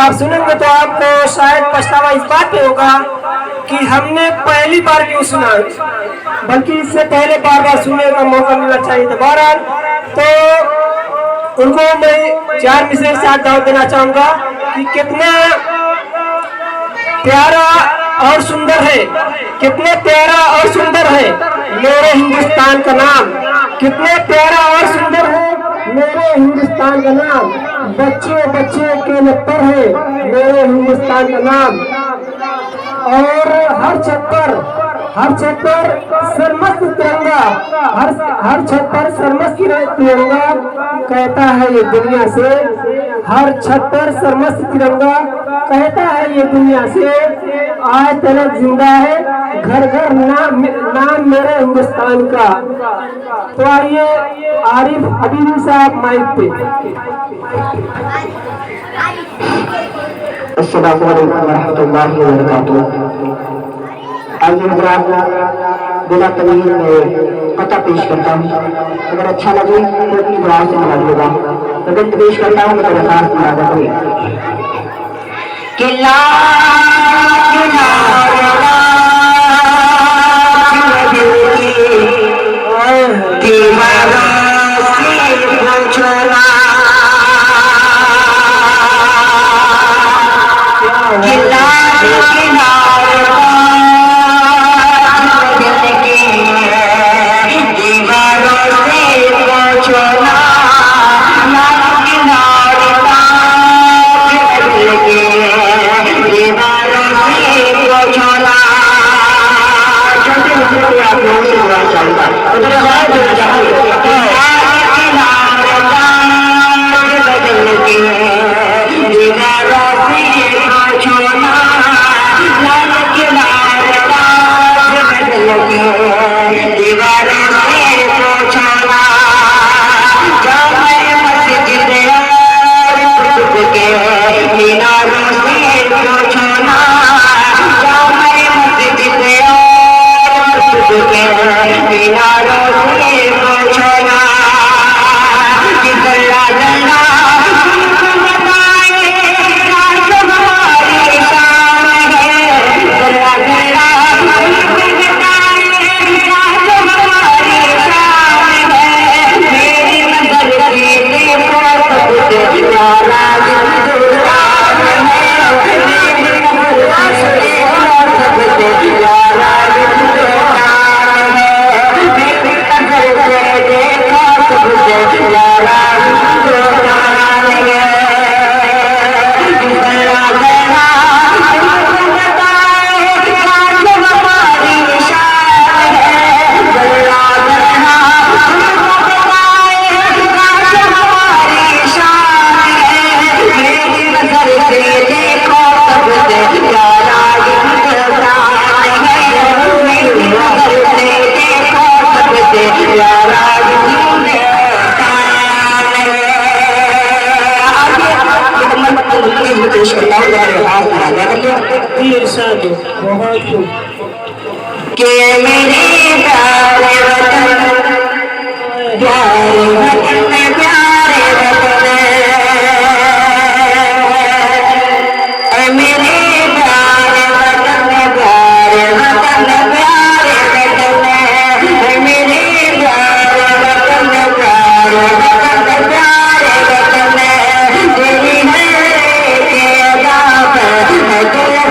आप सुनेंगे तो आपको शायद पछतावा इस बात पे होगा कि हमने पहली बार क्यों सुना, बल्कि इससे पहले बार बार सुनने का मौका मिलना चाहिए था। बहरहाल तो उनको मैं 4 मिसरे के साथ दावत देना चाहूंगा कि कितना प्यारा और सुंदर है, कितने प्यारा और सुंदर है मेरे हिंदुस्तान का नाम, कितने प्यारा और सुंदर है मेरे हिंदुस्तान का नाम, बच्चे बच्चे के लत्तर है मेरे हिंदुस्तान का नाम। और हर छत पर सरमस्त तिरंगा, हर छत पर सरमस्त तिरंगा कहता है ये दुनिया से, हर छत पर सरमस्त तिरंगा कहता है ये दुनिया से, आज तलक जिंदा है घर घर नाम मेरे हिंदुस्तान का। तो आइए आरिफ हबीबी साहब माइक पे। अस्सलामु अलैकुम वरहमतुल्लाहि वबरकातुहू। आइए हज़रात, बिला तमीज़ में पता पेश करता हूँ। अगर अच्छा लगे तो अपनी दुआ से मिलाइएगा। अगर पेश करता हूँ तो खास इबादत हुई के मेरे प्यारे वतन, प्यारे वतन, प्यारे वतन, मेरे प्यारे वतन, प्यारे वतन, प्यारे वतन, मेरे प्यारे वतन, प्यारे वतन, प्यारे वतन, तेरी है के अदा पर तेरी है के अदा पर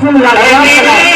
फूल लगा